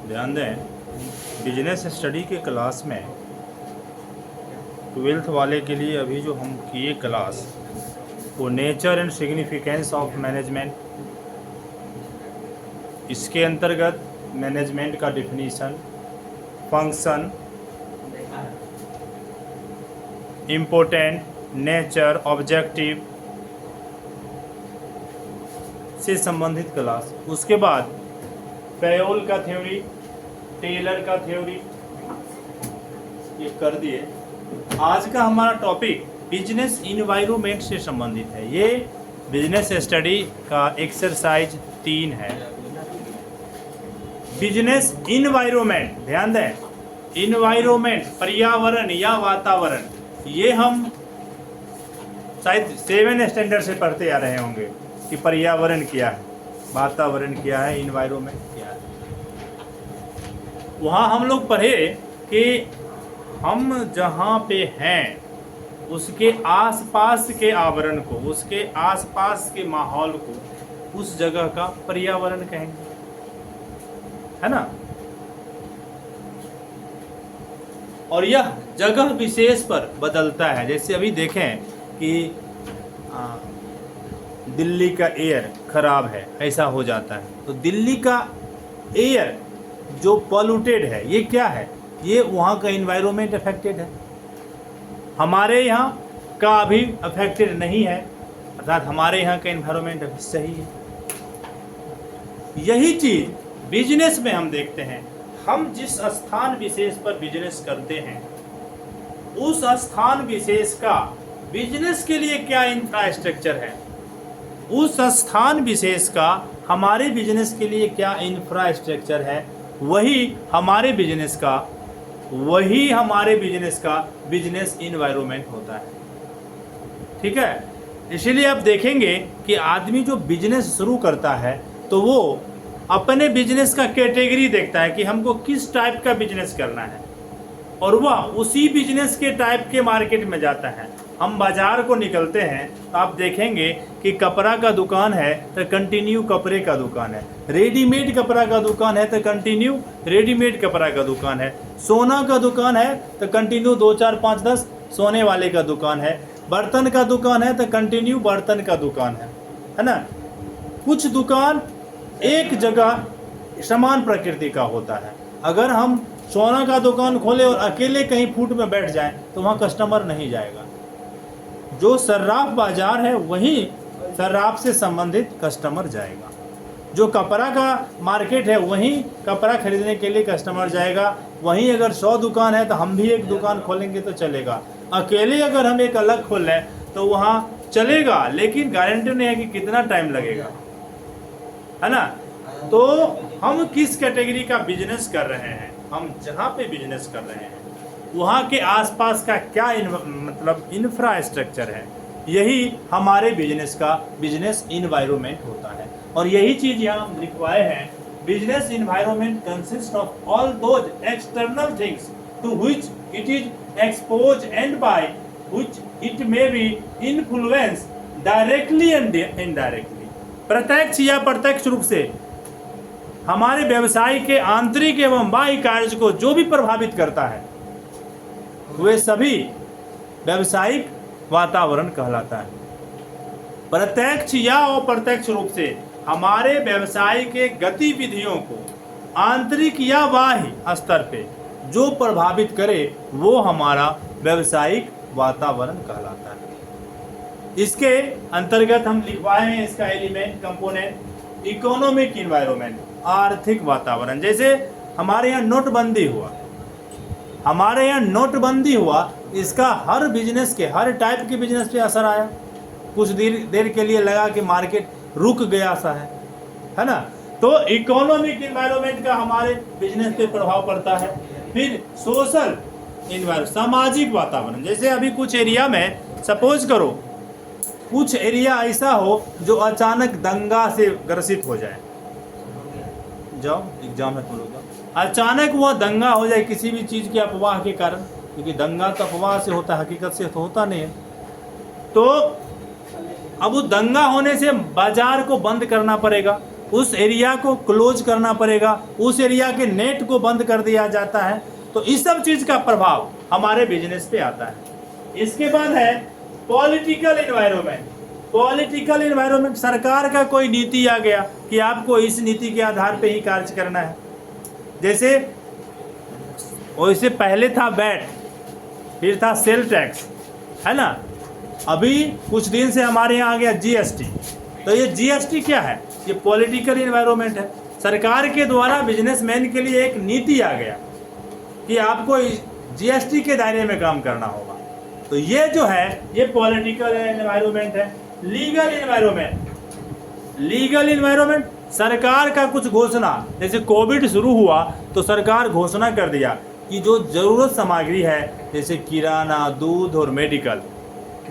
ध्यान दें, business study के क्लास में 12th वाले के लिए अभी जो हम किए क्लास, वो nature and significance of management, इसके अंतर्गत मैनेजमेंट का definition, function, important, nature, objective से संबंधित क्लास। उसके बाद पेयोल का थ्योरी, टेलर का थ्योरी, ये कर दिए। आज का हमारा टॉपिक बिजनेस इन्वायरमेंट से संबंधित है। ये बिजनेस स्टडी का एक्सरसाइज 3 है। बिजनेस इन्वायरमेंट, ध्यान दें, इन्वायरमेंट पर्यावरण या वातावरण, ये हम शायद 7 स्टैंडर्ड से पढ़ते आ रहे होंगे कि पर्यावरण क्या है, वातावरण क्या है, इन्वायरमेंट क्या है। वहाँ हम लोग पढ़े कि हम जहाँ पे हैं उसके आसपास के आवरण को, उसके आसपास के माहौल को, उस जगह का पर्यावरण कहेंगे, है ना। और यह जगह विशेष पर बदलता है। जैसे अभी देखें कि दिल्ली का एयर खराब है, ऐसा हो जाता है, तो दिल्ली का एयर जो पॉल्यूटेड है, ये क्या है, ये वहाँ का इन्वायरमेंट अफेक्टेड है। हमारे यहाँ का अभी अफेक्टेड नहीं है, अर्थात हमारे यहाँ का इन्वायरमेंट अभी सही है। यही चीज़ बिजनेस में हम देखते हैं। हम जिस स्थान विशेष पर बिजनेस करते हैं, उस स्थान विशेष का बिजनेस के लिए क्या इंफ्रास्ट्रक्चर है, उस स्थान विशेष का हमारे बिजनेस के लिए क्या इंफ्रास्ट्रक्चर है, वही हमारे बिजनेस का बिजनेस इन्वायरमेंट होता है। ठीक है। इसीलिए आप देखेंगे कि आदमी जो बिजनेस शुरू करता है तो वो अपने बिजनेस का कैटेगरी देखता है कि हमको किस टाइप का बिजनेस करना है, और वह उसी बिजनेस के टाइप के मार्केट में जाता है। हम बाजार को निकलते हैं तो आप देखेंगे कि कपड़ा का दुकान है तो कंटिन्यू कपड़े का दुकान है, रेडीमेड कपड़ा का दुकान है तो कंटिन्यू रेडीमेड कपड़ा का दुकान है, सोना का दुकान है तो कंटिन्यू 2, 4, 5, 10 सोने वाले का दुकान है, बर्तन का दुकान है तो कंटिन्यू बर्तन का दुकान है ना। कुछ दुकान एक जगह समान प्रकृति का होता है। अगर हम सोना का दुकान खोले और अकेले कहीं फूट में बैठ जाएं तो वहाँ कस्टमर नहीं जाएगा। जो सर्राफ बाजार है वहीं सर्राफ से संबंधित कस्टमर जाएगा। जो कपड़ा का मार्केट है वहीं कपड़ा खरीदने के लिए कस्टमर जाएगा। वहीं अगर 100 दुकान है तो हम भी एक दुकान खोलेंगे तो चलेगा। अकेले अगर हम एक अलग खोल लें तो वहाँ चलेगा, लेकिन गारंटी नहीं है कि कितना टाइम लगेगा, है ना। तो हम किस कैटेगरी का बिजनेस कर रहे हैं, हम जहाँ पे बिजनेस कर रहे हैं वहाँ के आसपास का क्या मतलब इंफ्रास्ट्रक्चर है, यही हमारे बिजनेस का बिजनेस इन्वायरमेंट होता है। और यही चीज़ यहाँ हम लिखवाए हैं। Business environment consist of all those external things to which it is expose and by which it may be influence directly and indirectly. प्रत्यक्ष या प्रत्यक्ष रूप से हमारे व्यवसाय के आंतरिक एवं बाह्य कार्य को जो भी प्रभावित करता है वे सभी व्यवसायिक वातावरण कहलाता है। प्रत्यक्ष या अप्रत्यक्ष रूप से हमारे व्यवसाय के गतिविधियों को आंतरिक या बाह्य स्तर पे जो प्रभावित करे वो हमारा व्यवसायिक वातावरण कहलाता है। इसके अंतर्गत हम लिखवाए हैं इसका एलिमेंट कंपोनेंट, इकोनॉमिक इन्वायरमेंट, आर्थिक वातावरण। जैसे हमारे यहाँ नोटबंदी हुआ, इसका हर बिजनेस के, हर टाइप के बिजनेस पे असर आया। कुछ देर के लिए लगा कि मार्केट रुक गया सा है ना। तो इकोनॉमिक इन्वायरमेंट का हमारे बिजनेस पे प्रभाव पड़ता है। फिर सोशल इन्वायरमेंट, सामाजिक वातावरण। जैसे अभी कुछ एरिया में सपोज करो कुछ एरिया ऐसा हो जो अचानक दंगा से ग्रसित हो जाए, जाओ एग्जाम है तुम लोग, अचानक वह दंगा हो जाए किसी भी चीज़ की अफवाह के कारण, क्योंकि दंगा तो अफवाह से होता है, हकीकत से तो होता नहीं है। तो अब वो दंगा होने से बाजार को बंद करना पड़ेगा, उस एरिया को क्लोज करना पड़ेगा, उस एरिया के नेट को बंद कर दिया जाता है। तो इस सब चीज़ का प्रभाव हमारे बिजनेस पे आता है। इसके बाद है पॉलिटिकल एनवायरनमेंट। पॉलिटिकल एनवायरनमेंट, सरकार का कोई नीति आ गया कि आपको इस नीति के आधार पे ही कार्य करना है। जैसे वैसे पहले था वैट, फिर था सेल टैक्स, है ना। अभी कुछ दिन से हमारे यहाँ आ गया जीएसटी। तो ये जीएसटी क्या है? ये पॉलिटिकल एनवायरनमेंट है। सरकार के द्वारा बिजनेसमैन के लिए एक नीति आ गया कि आपको जीएसटी के दायरे में काम करना होगा। तो ये जो है ये पॉलिटिकल एनवायरनमेंट है। लीगल एनवायरनमेंट, लीगल एनवायरनमेंट सरकार का कुछ घोषणा, जैसे कोविड शुरू हुआ तो सरकार घोषणा कर दिया कि जो जरूरत सामग्री है जैसे किराना, दूध और मेडिकल,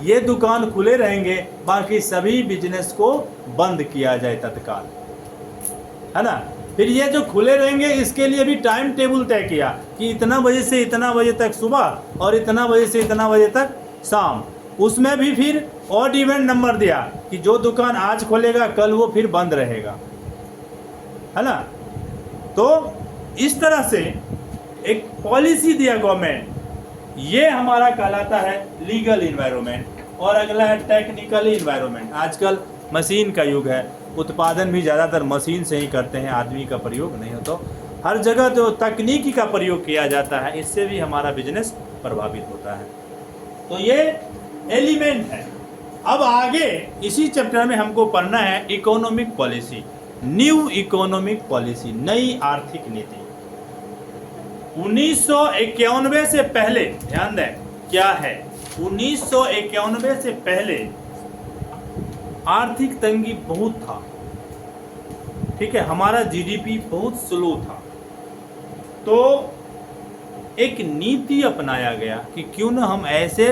ये दुकान खुले रहेंगे, बाकी सभी बिजनेस को बंद किया जाए तत्काल, है ना। फिर ये जो खुले रहेंगे इसके लिए भी टाइम टेबल तय किया कि इतना बजे से इतना बजे तक सुबह और इतना बजे से इतना बजे तक शाम। उसमें भी फिर ऑड इवेंट नंबर दिया कि जो दुकान आज खोलेगा कल वो फिर बंद रहेगा, है ना। तो इस तरह से एक पॉलिसी दिया गवर्नमेंट, ये हमारा कहलाता है लीगल इन्वायरमेंट। और अगला है टेक्निकल इन्वायरमेंट। आजकल मशीन का युग है, उत्पादन भी ज़्यादातर मशीन से ही करते हैं, आदमी का प्रयोग नहीं हो। तो हर जगह जो तकनीकी का प्रयोग किया जाता है इससे भी हमारा बिजनेस प्रभावित होता है। तो ये एलिमेंट है। अब आगे इसी चैप्टर में हमको पढ़ना है economic policy, new economic policy, नई आर्थिक नीति। 1991 से पहले, ध्यान दें क्या है, 1991 से पहले आर्थिक तंगी बहुत था, ठीक है, हमारा जीडीपी बहुत स्लो था। तो एक नीति अपनाया गया कि क्यों ना हम ऐसे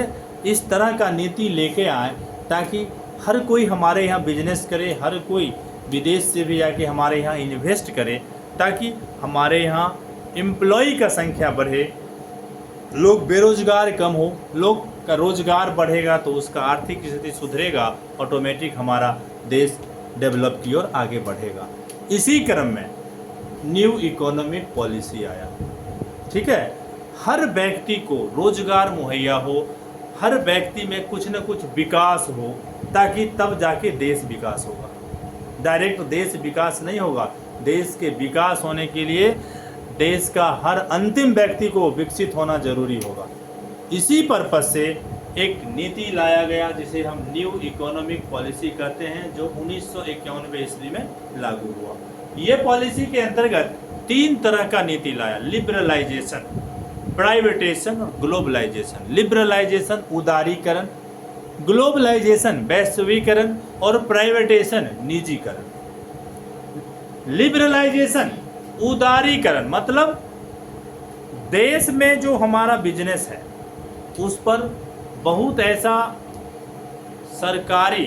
इस तरह का नीति लेके आए ताकि हर कोई हमारे यहाँ बिजनेस करे, हर कोई विदेश से भी आके हमारे यहाँ इन्वेस्ट करे, ताकि हमारे यहाँ एम्प्लॉय का संख्या बढ़े, लोग बेरोजगार कम हो, लोग का रोजगार बढ़ेगा तो उसका आर्थिक स्थिति सुधरेगा, ऑटोमेटिक हमारा देश डेवलप की ओर आगे बढ़ेगा। इसी क्रम में न्यू इकोनॉमिक पॉलिसी आया, ठीक है। हर व्यक्ति को रोजगार मुहैया हो, हर व्यक्ति में कुछ न कुछ विकास हो, ताकि तब जाके देश विकास होगा। डायरेक्ट देश विकास नहीं होगा, देश के विकास होने के लिए देश का हर अंतिम व्यक्ति को विकसित होना जरूरी होगा। इसी पर्पज से एक नीति लाया गया जिसे हम न्यू इकोनॉमिक पॉलिसी कहते हैं, जो 1991 ईस्वी में लागू हुआ। ये पॉलिसी के अंतर्गत 3 तरह का नीति लाया, लिबरलाइजेशन, प्राइवेटाइजेशन और ग्लोबलाइजेशन। लिबरलाइजेशन उदारीकरण, ग्लोबलाइजेशन वैश्वीकरण और प्राइवेटाइजेशन निजीकरण। लिबरलाइजेशन उदारीकरण मतलब देश में जो हमारा बिजनेस है उस पर बहुत ऐसा सरकारी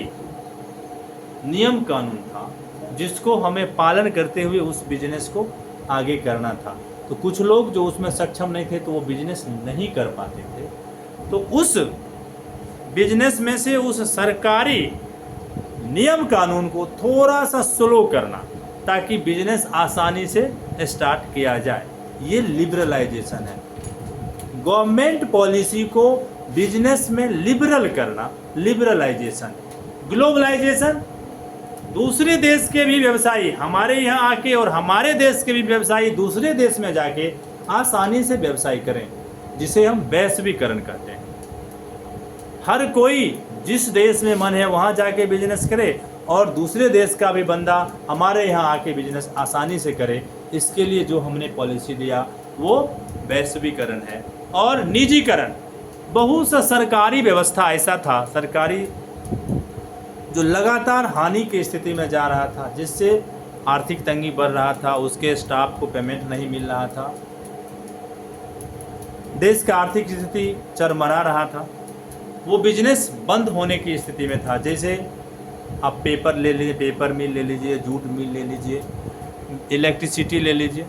नियम कानून था जिसको हमें पालन करते हुए उस बिजनेस को आगे करना था। तो कुछ लोग जो उसमें सक्षम नहीं थे तो वो बिजनेस नहीं कर पाते थे, तो उस बिजनेस में से उस सरकारी नियम कानून को थोड़ा सा स्लो करना ताकि बिजनेस आसानी से स्टार्ट किया जाए, ये लिबरलाइजेशन है। गवर्नमेंट पॉलिसी को बिजनेस में लिबरल करना, लिबरलाइजेशन। ग्लोबलाइजेशन, दूसरे देश के भी व्यवसायी हमारे यहाँ आके और हमारे देश के भी व्यवसायी दूसरे देश में जाके आसानी से व्यवसाय करें, जिसे हम वैश्वीकरण कहते हैं। हर कोई जिस देश में मन है वहाँ जाके बिजनेस करे और दूसरे देश का भी बंदा हमारे यहाँ आके बिजनेस आसानी से करे। इसके लिए जो हमने पॉलिसी दिया वो वैश्वीकरण है। और निजीकरण, बहुत सा सरकारी व्यवस्था ऐसा था, सरकारी जो लगातार हानि की स्थिति में जा रहा था, जिससे आर्थिक तंगी बढ़ रहा था, उसके स्टाफ को पेमेंट नहीं मिल रहा था, देश का आर्थिक स्थिति चरमरा रहा था, वो बिजनेस बंद होने की स्थिति में था। जैसे आप पेपर ले लीजिए, पेपर मिल ले लीजिए, जूट मिल ले लीजिए, इलेक्ट्रिसिटी ले लीजिए।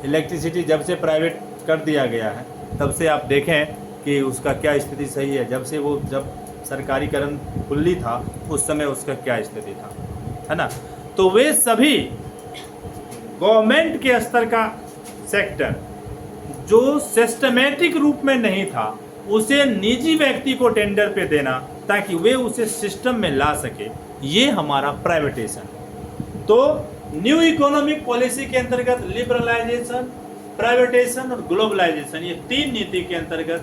इलेक्ट्रिसिटी जब से प्राइवेट कर दिया गया है तब से आप देखें कि उसका क्या स्थिति सही है। जब से वो जब सरकारीकरण खुली था उस समय उसका क्या स्थिति था, है ना। तो तो वे सभी गवर्नमेंट के स्तर का सेक्टर जो सिस्टमेटिक रूप में नहीं था उसे निजी व्यक्ति को टेंडर पे देना ताकि वे उसे सिस्टम में ला सके, ये हमारा प्राइवेटेशन। तो न्यू इकोनॉमिक पॉलिसी के अंतर्गत लिबरलाइजेशन, प्राइवेटेशन और ग्लोबलाइजेशन, ये 3 नीति के अंतर्गत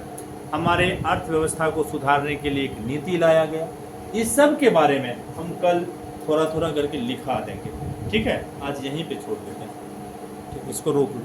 हमारे अर्थव्यवस्था को सुधारने के लिए एक नीति लाया गया। इस सब के बारे में हम कल थोड़ा थोड़ा करके लिखा देंगे। ठीक है, आज यहीं पे छोड़ देते हैं। ठीक, इसको रोक लो।